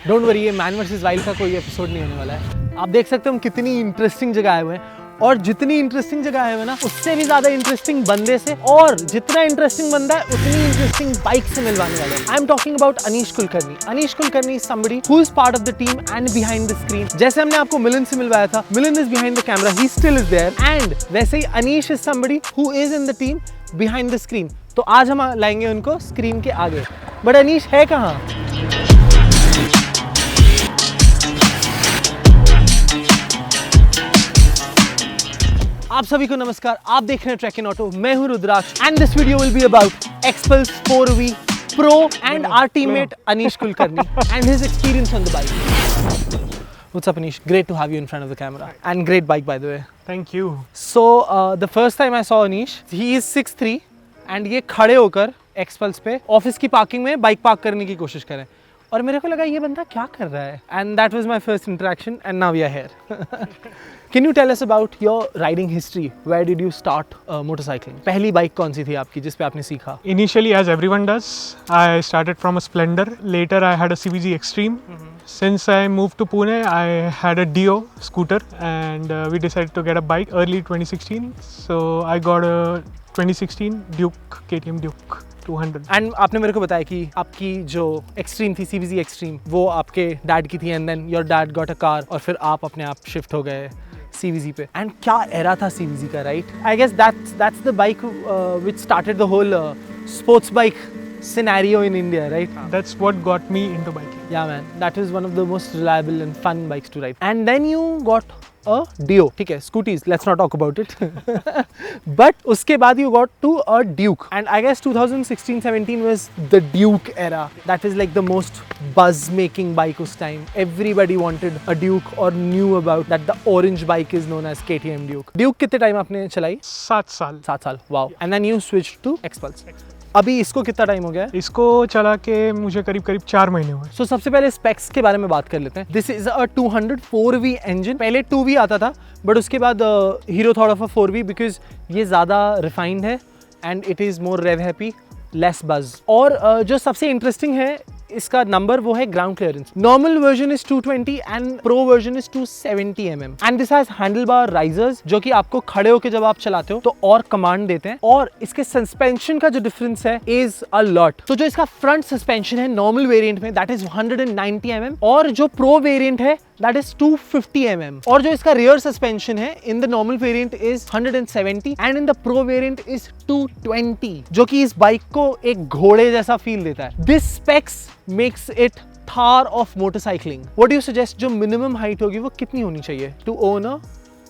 Don't worry, ये man versus wild का कोई एपिसोड नहीं होने वाला है। आप देख सकते हो हम कितनी इंटरेस्टिंग जगह आए हुए हैं, और जितनी इंटरेस्टिंग जगह आए हुए हैं ना, उससे भी ज्यादा इंटरेस्टिंग बंदे से, और जितना इंटरेस्टिंग बंदा है उतनी इंटरेस्टिंग बाइक से मिलवाने वाले हैं। I am talking about Anish Kulkarni. Anish Kulkarni is somebody who is part of the team and behind the screen. जैसे हमने आपको मिलन से मिलवाया था, Milan is behind the camera, he still is there, and वैसे ही Anish is somebody who is in the team behind the screen. तो आज हम लाएंगे उनको स्क्रीन के आगे। बट अनीश है कहाँ? आप सभी को नमस्कार, आप देख रहे हैं ट्रैक इन ऑटो। मैं हूं Rudraksh and this video will be about Xpulse 4V Pro and our teammate Anish Kulkarni and his experience on the bike. What's up, Anish? Great to have you in front of the camera and great bike, by the way. Thank you. So the first time I saw Anish, he is 6'3" and ये खड़े होकर XPulse पे office की parking में bike park करने की कोशिश करें, और मेरे को लगा ये बंदा क्या कर रहा है, and that was my first interaction and now we are here. Can you tell us about your riding history? Where did you start motorcycling? पहली बाइक कौन सी थी आपकी जिस पे आपने सीखा? Initially, as everyone does, I started from a Splendor. Later, I had a CVG Extreme. Since I moved to Pune, I had a Dio scooter, and we decided to get a bike early 2016. So I got a 2016 Duke, KTM Duke 200. And आपने मेरे को बताया कि आपकी जो extreme थी, CVG extreme, वो आपके डैड की थी, and then your dad got a car, और फिर आप अपने आप शिफ्ट हो गए CVG पे। एंड क्या एरा था CVG का, right? I guess that's the bike which started the whole sports bike scenario in India, right? That's what got me into biking. Yeah, man, that is one of the most reliable and fun bikes to ride. And then you got a Dio. ठीक है, scooties, let's not talk about it. But उसके बाद you got to a Duke. And I guess 2016-17 was the Duke era. That is like the most buzz-making bike उस time. Everybody wanted a Duke or knew about that. The orange bike is known as KTM Duke. Duke कितने time आपने चलाई? 7 साल. 7 साल, wow. And then you switched to Xpulse. अभी इसको कितना time हो गया है? इसको चला के मुझे करीब 4 महीने हुए. So, सबसे पहले स्पेक्स के बारे में बात कर लेते हैं. This is a 204V engine. पहले 2V आता था, बट उसके बाद Hero thought of a 4V because ये ज़्यादा रिफाइंड है and it is more rev happy, less buzz. और जो सबसे इंटरेस्टिंग है इसका नंबर, वो है ground clearance. Normal version is 220 and pro version is 270 mm. And this has handle bar risers, जो कि आपको खड़े होकर जब आप चलाते हो तो और कमांड देते हैं. और इसके सस्पेंशन का जो डिफरेंस है इज अ लॉट. तो जो इसका फ्रंट सस्पेंशन है नॉर्मल वेरिएंट में, दैट इज 190 mm, और जो प्रो वेरिएंट है that is 250 mm. और जो इसका rear suspension है in the normal variant is 170 and in the pro variant is 220, जो कि इस बाइक को एक घोड़े जैसा फील देता है. This specs makes it Thar of motorcycling. What do you suggest, जो minimum height होगी वो कितनी होनी चाहिए to own a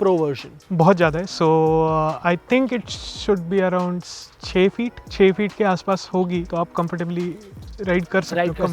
pro version? बहुत ज़्यादा है. So I think it should be around 6 feet के आसपास होगी तो आप comfortably राइड कर सकते हो.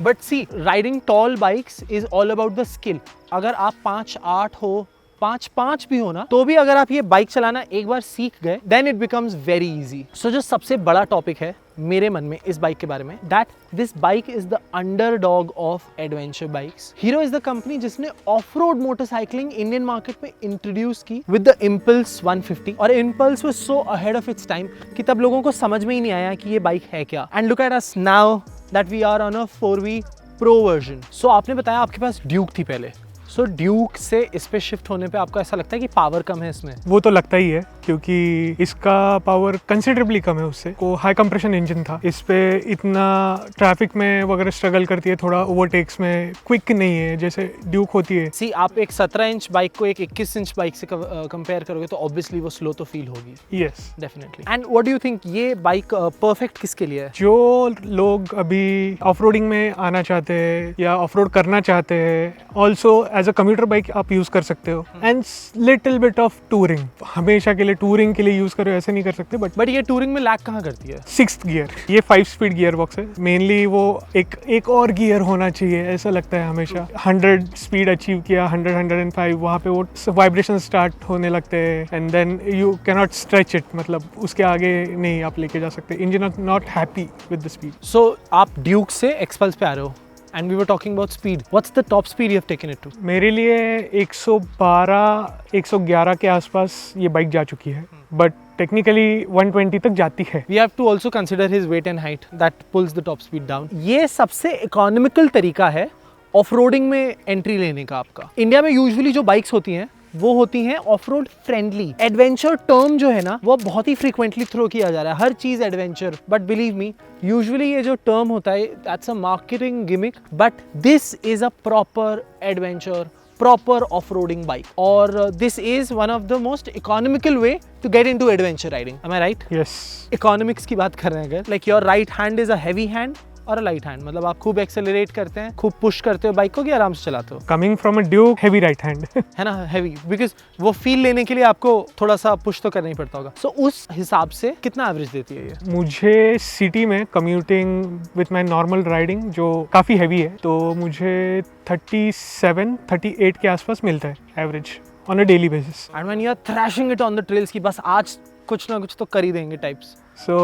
But see, riding tall bikes is all about the skill. अगर आप 5'8" हो, 5'5" भी हो ना, तो भी अगर आप ये बाइक चलाना एक बार सीख गए, then it becomes very easy. So जो सबसे बड़ा टॉपिक है मेरे मन में इस बाइक के बारे में, that this bike is the underdog of adventure bikes. Hero is the company जिसने off road motorcycling Indian market में इंट्रोड्यूस की विद द इम्पल्स 150. और Impulse was so ahead of its time कि तब लोगों को समझ में ही नहीं आया कि ये बाइक है क्या. And look at us now that we are on a 4V Pro version. So आपने बताया आपके पास ड्यूक थी पहले. सो ड्यूक से इस पे शिफ्ट होने पे आपको ऐसा लगता है कि पावर कम है इसमें? वो तो लगता ही है, क्योंकि इसका पावर कंसिडरेबली कम है उससे. को हाई कंप्रेशन इंजन था. इस पे इतना ट्रैफिक में वगैरह स्ट्रगल करती है, थोड़ा ओवरटेक्स में क्विक नहीं है जैसे ड्यूक होती है. सी, आप एक 17 इंच बाइक को एक 21 इंच बाइक से कंपेयर करोगे तो ऑब्वियसली वो स्लो तो फील होगी. Yes, definitely. And what do you think, ये बाइक परफेक्ट किसके लिए है? जो लोग अभी ऑफ रोडिंग में आना चाहते हैं या ऑफ रोड करना चाहते हैं, also as a commuter bike आप यूज कर सकते हो. And little bit of touring. हमेशा के लिए टूरिंग के लिए यूज करो ऐसे नहीं कर सकते. बट ये टूरिंग में लैग कहाँ करती है? 6th gear. ये 5 स्पीड गियर बॉक्स है. मेनली वो एक और गियर होना चाहिए ऐसा लगता है हमेशा. 100 स्पीड अचीव किया, 100-105, वहाँ पे वो वाइब्रेशन स्टार्ट होने लगते हैं and then you can not stretch it. मतलब उसके आगे नहीं आप लेके जा सकते. Engine not happy with the speed. So आप ड्यूक से एक्सपल्स पे आ रहे हो and we were talking about speed. What's the top speed you have taken it to? मेरे लिए 112-111 के आसपास ये बाइक जा चुकी है, बट टेक्निकली 120 तक जाती है. We have to also consider his weight and height that pulls the top speed down. ये सबसे इकोनॉमिकल तरीका है ऑफ रोडिंग में एंट्री लेने का आपका। इंडिया में यूजुअली जो बाइक्स होती हैं वो होती हैं of road friendly. Adventure term जो है ना वो बहुत ही फ्रीक्वेंटली थ्रो किया जा रहा है, हर चीज adventure, but believe me usually ये जो टर्म होता है that's a marketing gimmick, but this is a proper adventure, proper off-roading bike, or this is one of the most economical way to get into adventure riding. Am I right? Yes. Economics की बात कर रहे हैं अगर, like your right hand is a heavy hand और light hand, मतलब आप खूब एक्सेलरेट करते हैं, खूब पुश करते हो बाइक को कि आराम से चलाते हो। Coming from a Duke, heavy right hand है ना, हेवी, बिकॉज वो फील लेने के लिए आपको थोड़ा सा पुश तो करना ही पड़ता होगा। सो उस हिसाब से कितना एवरेज देती है ये? मुझे सिटी में commuting with my normal riding जो काफ़ी हैवी है, तो मुझे 37-38 के आसपास मिलता है average on a daily basis. And when you are thrashing it on the trails की बस आज कुछ ना कुछ तो कर ही देंगे टाइप्स। सो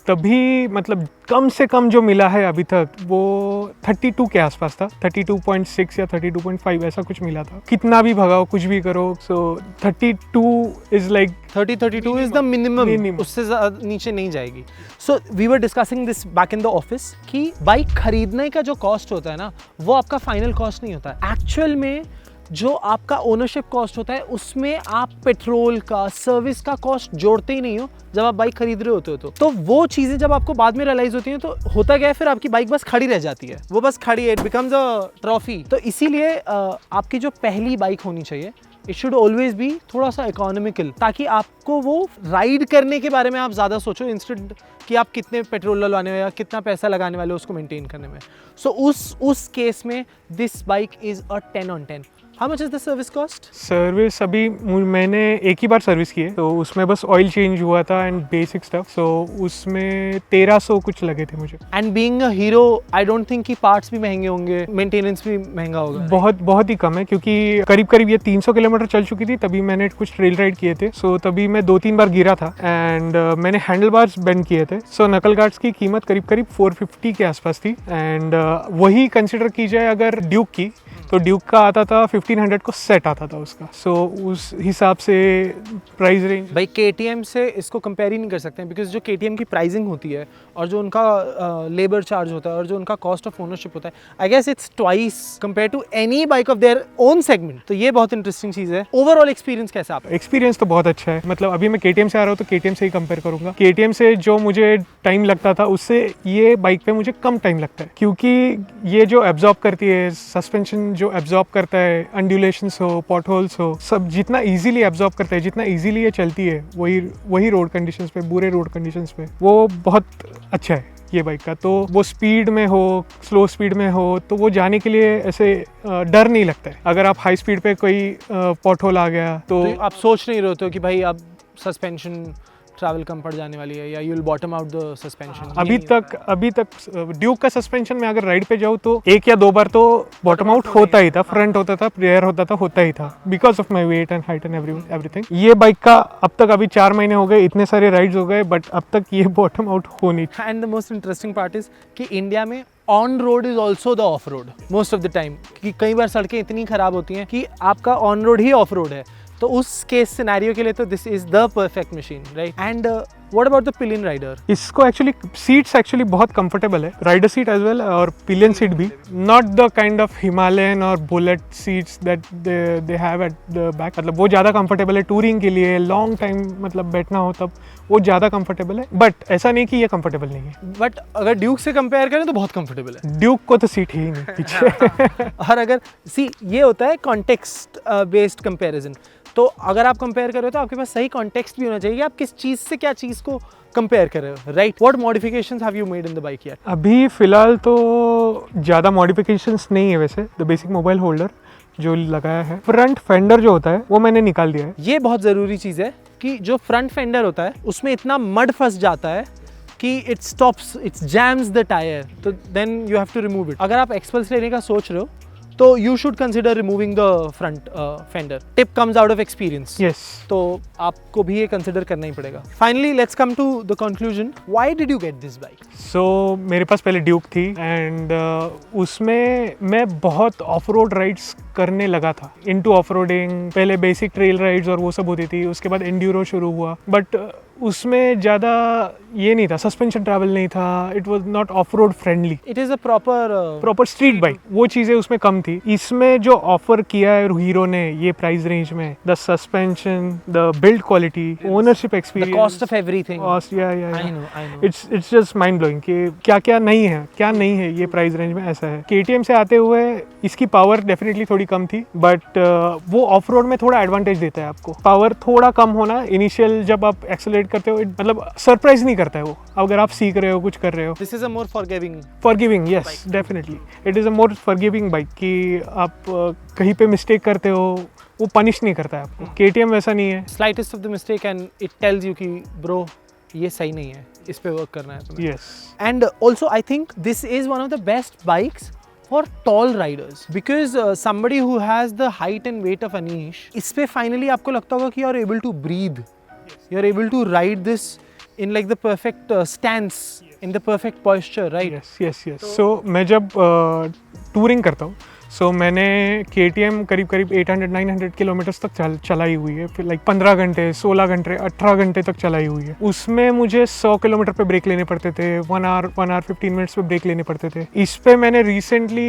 तभी मतलब कम से कम जो मिला है अभी तक वो 32 के आसपास था, 32.6 या 32.5 ऐसा कुछ मिला था। कितना भी भगाओ, कुछ भी करो, so 32 is like 32 is the minimum, उससे नीचे नहीं जाएगी। So we were discussing this back in the office कि बाइक खरीदने का जो कॉस्ट होता है ना वो आपका फाइनल कॉस्ट नहीं होता है। एक्चुअल में जो आपका ओनरशिप कॉस्ट होता है उसमें आप पेट्रोल का, सर्विस का कॉस्ट जोड़ते ही नहीं हो जब आप बाइक खरीद रहे होते हो। तो वो चीज़ें जब आपको बाद में रियलाइज होती हैं तो होता क्या है, फिर आपकी बाइक बस खड़ी रह जाती है, वो बस खड़ी है, इट बिकम्स अ ट्रॉफी। तो इसीलिए आपकी जो पहली बाइक होनी चाहिए इट शुड ऑलवेज बी थोड़ा सा इकोनॉमिकल, ताकि आपको वो राइड करने के बारे में आप ज़्यादा सोचो इंस्टेड कि आप कितने पेट्रोल डलवाने हो या कितना पैसा लगाने वाले हो उसको मेंटेन करने में। सो उस केस में this bike is a 10 on 10। How much is the service cost? Service अभी मैंने एक ही बार सर्विस की है, तो उसमें बस ऑयल चेंज हुआ था एंड बेसिक स्टफ, सो उसमें 1300 कुछ लगे थे मुझे। And being a hero I don't think कि पार्ट्स भी महंगे होंगे, मेंटेनेंस भी महंगा होगा। बहुत ही कम है, क्योंकि करीब ये 300 किलोमीटर चल चुकी थी तभी मैंने कुछ ट्रेल राइड किए थे। सो तभी मैं 2-3 बार गिरा था एंड मैंने हैंडल बार्स बेंड किए थे। सो नकल गार्ड्स की कीमत करीब 450 के आसपास थी एंड वही कंसिडर की जाए अगर ड्यूक की, तो ड्यूक का आता था 1500 को सेट आता था उसका। सो उस हिसाब से प्राइस रेंज भाई KTM से इसको कंपेयर ही नहीं कर सकते हैं, बिकॉज जो KTM की प्राइसिंग होती है और जो उनका लेबर चार्ज होता है और जो उनका कॉस्ट ऑफ ओनरशिप होता है, I guess it's twice compare to any bike of their own segment. तो ये बहुत इंटरेस्टिंग चीज़ है। ओवरऑल एक्सपीरियंस कैसा आपका? एक्सपीरियंस तो बहुत अच्छा है, मतलब अभी मैं KTM से आ रहा हूँ तो KTM से ही कंपेयर करूँगा। KTM से जो मुझे टाइम लगता था उससे ये बाइक पे मुझे कम टाइम लगता है, क्योंकि ये जो एब्जॉर्ब करती है, सस्पेंशन जो एब्जॉर्ब करता है, अंडुलेशंस हो, पॉट होल्स हो, सब जितना इजीली एब्जॉर्ब करता है, जितना इजीली ये चलती है, वही रोड कंडीशंस पे, बुरे रोड कंडीशंस पे वो बहुत अच्छा है ये बाइक का। तो वो स्पीड में हो, स्लो स्पीड में हो, तो वो जाने के लिए ऐसे डर नहीं लगता है। अगर आप हाई स्पीड पे कोई पॉट होल आ गया तो आप सोच नहीं रहे हो कि भाई अब सस्पेंशन ट्रैवल कम पड़ जाने वाली है या you will bottom out the suspension. अभी तक ड्यूक का सस्पेंशन में अगर राइड पे जाऊँ तो 1 या 2 बार तो बॉटम आउट होता ही था, फ्रंट होता था, रेयर होता ही था, because of my weight and height and everything. ये बाइक का अब तक अभी 4 महीने हो गए, इतने सारे राइड्स हो गए, बट अब तक ये बॉटम आउट हो नहीं। And the most interesting part is कि इंडिया में on road is also the of road most of the time, कि कई बार सड़कें इतनी खराब होती हैं कि आपका ऑन रोड ही ऑफ रोड है। तो उस केस सिनेरियो के लिए तो this is the perfect machine, right? And what about the pillion rider? इसको एक्चुअली सीट्स एक्चुअली बहुत कंफर्टेबल है, राइडर सीट एज वेल और पिलियन सीट भी। Not the kind of Himalayan और bullet seats that they have at the back, मतलब वो ज़्यादा comfortable है टूरिंग के लिए, लॉन्ग टाइम मतलब बैठना हो तब वो ज़्यादा कंफर्टेबल है। बट ऐसा नहीं कि ये कंफर्टेबल नहीं है, बट अगर ड्यूक से कंपेयर करें तो बहुत कंफर्टेबल है। ड्यूक को तो सीट ही नहीं पीछे। और अगर ये होता है कॉन्टेक्स्ट बेस्ड कंपैरिजन, तो अगर आप कंपेयर कर रहे हो तो आपके पास सही कॉन्टेक्स्ट भी होना चाहिए, आप किस चीज़ से क्या चीज़ को कंपेयर कर रहे हो, right? What modifications have you made in the bike यार? अभी फिलहाल तो ज़्यादा मॉडिफिकेशंस नहीं है वैसे, द बेसिक मोबाइल होल्डर जो लगाया है। फ्रंट फेंडर जो होता है वो मैंने निकाल दिया है। ये बहुत ज़रूरी चीज़ है कि जो फ्रंट फेंडर होता है उसमें इतना मड फंस जाता है कि it stops, it's jams the tyre, तो then you have to remove it. अगर आप एक्सपल्स लेने का सोच रहे हो तो you should consider removing the front fender. Tip comes out of experience. Yes. तो आपको भी ये consider करना ही पड़ेगा. Finally, let's come to the conclusion. Why did you get this bike? So मेरे पास पहले ड्यूक थी एंड उसमें मैं बहुत ऑफ रोड राइड्स करने लगा था, इनटू ऑफ रोडिंग। पहले बेसिक ट्रेल राइड्स और वो सब होती थी, उसके बाद एंड्यूरो शुरू हुआ, बट उसमें ज़्यादा ये नहीं था, सस्पेंशन ट्रैवल नहीं था, it was not of road friendly. It is a proper proper street bike, वो चीज़ें उसमें कम थी। इसमें जो ऑफर किया है हीरो ने ये प्राइस रेंज में, the suspension, the build quality, ownership the experience, cost of everything. Cost, या I know. It's just mind blowing कि क्या क्या नहीं है ये प्राइस रेंज में। ऐसा है KTM से आते हुए इसकी पावर डेफिनेटली थोड़ी कम थी, बट वो ऑफ रोड में थोड़ा एडवांटेज देता है आपको। पावर थोड़ा कम होना इनिशियल जब आप एक्सेलरेट करते हो, मतलब सरप्राइज नहीं करता है वो, अगर आप सीख रहे हो, कुछ कर रहे हो। This is a more forgiving. Forgiving, yes definitely it is a more forgiving bike कि आप कहीं पे मिस्टेक करते हो वो पनिश नहीं करता है आपको। KTM वैसा नहीं है। Slightest of the mistake and it tells you कि bro ये सही नहीं है, इस पे वर्क करना है तुम्हें। Yes, And also I think this is one of the best bikes for tall riders because somebody who has the height and weight of Anish, इस पे finally आपको लगता होगा कि you are able to breathe, you are able to ride this in like the perfect stance, in the perfect posture, right? Yes. So मैं जब touring करता हूँ, सो मैंने KTM करीब 800-900 किलोमीटर्स तक चलाई हुई है, फिर लाइक 15 घंटे, 16 घंटे, 18 घंटे तक चलाई हुई है। उसमें मुझे 100 किलोमीटर पे ब्रेक लेने पड़ते थे, 1 आवर 15 मिनट्स पे ब्रेक लेने पड़ते थे। इस पे मैंने रिसेंटली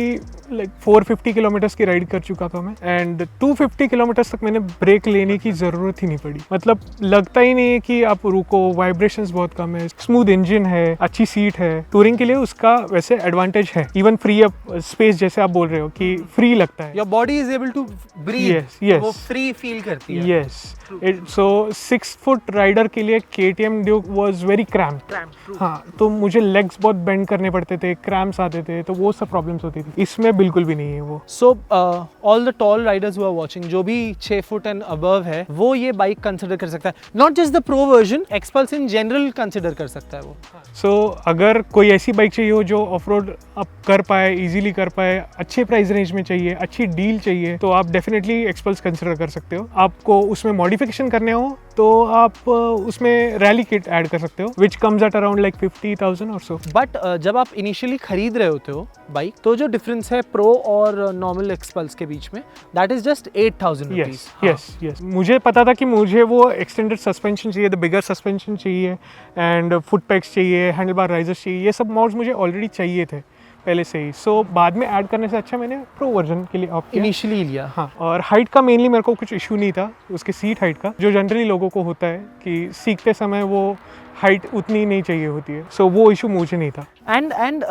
लाइक 450 किलोमीटर्स की राइड कर चुका था मैं, एंड 250 किलोमीटर्स तक मैंने ब्रेक लेने की ज़रूरत ही नहीं पड़ी। मतलब लगता ही नहीं है कि आप रुको, वाइब्रेशंस बहुत कम है, स्मूथ इंजन है, अच्छी सीट है। टूरिंग के लिए उसका वैसे एडवांटेज है, इवन फ्री अप स्पेस जैसे आप बोल रहे हो कि फ्री लगता है। Your body is able to breathe. Yes. वो free feel करती है। Yes. So 6 फुट राइडर के लिए KTM Duke was very cramped. हाँ, तो मुझे लेग्स बहुत बेंड करने पड़ते थे, क्रैम्प्स आते थे, तो वो सब प्रॉब्लम्स होती थी। इसमें बिल्कुल भी नहीं है वो। So all the tall riders who are watching, जो भी 6 फुट एंड above है, वो ये बाइक कंसिडर कर सकता है। Not just the pro version, Xpulse in general consider कर सकता है वो। So अगर कोई ऐसी बाइक चाहिए हो जो ऑफ रोड आप कर पाए, इजीली कर पाए, अच्छे प्राइस रेंज में चाहिए, अच्छी डील चाहिए, तो आप डेफिनेटली एक्सपल्स कंसिडर कर सकते हो। आपको उसमें मॉडिफिकेशन करने हो तो आप उसमें रैली किट ऐड कर सकते हो, which comes at around like 50,000 और सो। बट जब आप इनिशियली खरीद रहे होते हो बाइक, तो जो डिफरेंस है प्रो और नॉर्मल एक्सपल्स के बीच में, that is just 8,000 rupees. Yes. मुझे पता था कि मुझे वो एक्सटेंडेड सस्पेंशन चाहिए, द बिगर सस्पेंशन चाहिए, एंड फुट पैक्स चाहिए, हैंडल बार राइजर्स चाहिए, ये सब मॉड्स मुझे ऑलरेडी चाहिए थे पहले से ही। सो बाद में ऐड करने से अच्छा मैंने प्रो वर्जन के लिए ऑप्ट किया, इनिशियली लिया। हाँ, और हाइट का मेनली मेरे को कुछ इशू नहीं था, उसके सीट हाइट का, जो जनरली लोगों को होता है कि सीखते समय वो हाइट उतनी नहीं चाहिए होती है। सो वो इशू मुझे नहीं था। And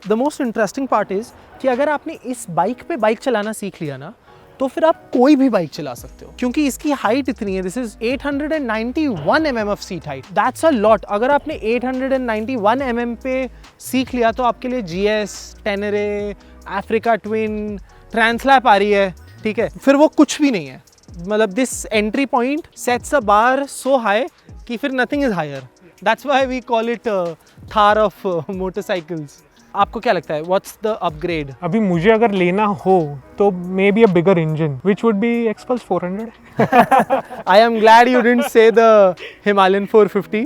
the most interesting part is कि अगर आपने इस बाइक पे बाइक चलाना सीख लिया ना, तो फिर आप कोई भी बाइक चला सकते हो, क्योंकि इसकी हाइट इतनी है। This is 891 mm of seat height, that's a lot. अगर आपने 891 mm पे सीख लिया तो आपके लिए GS, टेनरे, अफ्रीका ट्विन, ट्रांसलैप आ रही है, ठीक है, फिर वो कुछ भी नहीं है। मतलब this entry point sets a bar so high कि फिर nothing is higher. That's why we call it Thar of motorcycles. आपको क्या लगता है, व्हाट्स द अपग्रेड? अभी मुझे अगर लेना हो तो may be a bigger engine, which would be XPulse 400। I am glad you didn't say the Himalayan 450।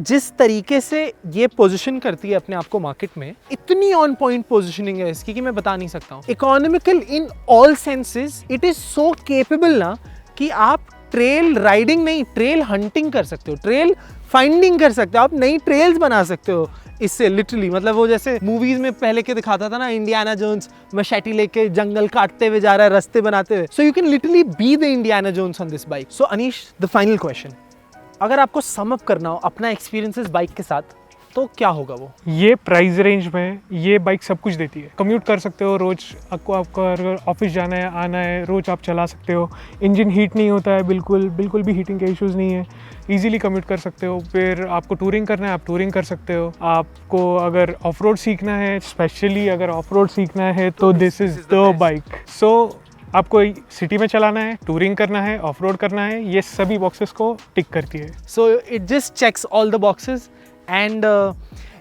जिस तरीके से ये पोजीशन करती है अपने आप को मार्केट में, इतनी ऑन पॉइंट पोजीशनिंग है इसकी कि मैं बता नहीं सकता हूँ। Economical in all senses, it is so capable ना कि आप ट्रेल राइडिंग नहीं, ट्रेल हंटिंग कर सकते हो, ट्रेल फाइंडिंग कर सकते हो, आप नई ट्रेल्स बना सकते हो इससे लिटरली। मतलब वो जैसे मूवीज में पहले के दिखाता था ना, इंडियाना जोन्स मशेटी लेके जंगल काटते हुए जा रहा है, रास्ते बनाते हुए। So you can literally be the Indiana Jones on this bike. So Anish, the final question, अगर आपको सम अप करना हो अपना एक्सपीरियंसेस बाइक के साथ, तो क्या होगा वो? ये प्राइस रेंज में ये बाइक सब कुछ देती है। कम्यूट कर सकते हो रोज, आपको अगर ऑफिस जाना है, आना है, रोज आप चला सकते हो। इंजन हीट नहीं होता है, बिल्कुल भी हीटिंग के इश्यूज़ नहीं है, इजीली कम्यूट कर सकते हो। फिर आपको टूरिंग करना है, आप टूरिंग कर सकते हो। आपको अगर ऑफ रोड सीखना है, स्पेशली अगर ऑफ रोड सीखना है, तो दिस इज़ द बाइक। सो आपको सिटी में चलाना है, टूरिंग करना है, ऑफ रोड करना है, ये सभी बॉक्सेस को टिक करती है। So it just checks all the boxes and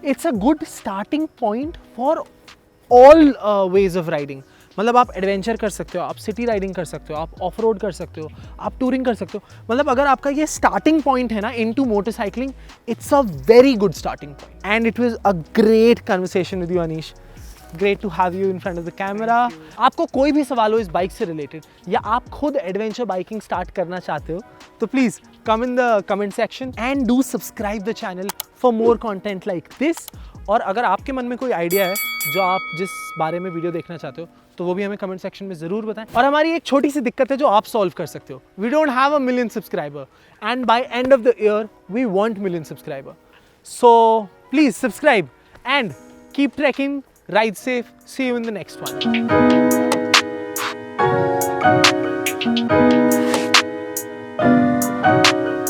it's a good starting point for all ways of riding। मतलब आप एडवेंचर कर सकते हो, आप सिटी राइडिंग कर सकते हो, आप ऑफ रोड कर सकते हो, आप टूरिंग कर सकते हो। मतलब अगर आपका ये स्टार्टिंग पॉइंट है ना into motorcycling, it's a very good starting point. And it was a great conversation with you Anish. Great to have you in front of the camera. आपको कोई भी सवाल हो इस बाइक से रिलेटेड या आप खुद एडवेंचर बाइकिंग स्टार्ट करना चाहते हो तो please come in the comment section and do subscribe the channel for more content like this. और अगर आपके मन में कोई आइडिया है जो आप जिस बारे में वीडियो देखना चाहते हो तो वो भी हमें कमेंट सेक्शन में ज़रूर बताएं। और हमारी एक छोटी सी दिक्कत है जो आप सॉल्व कर सकते हो। We don't have a million subscriber and by end of the year we want million subscriber. So please subscribe and keep trekking, ride safe, see you in the next one.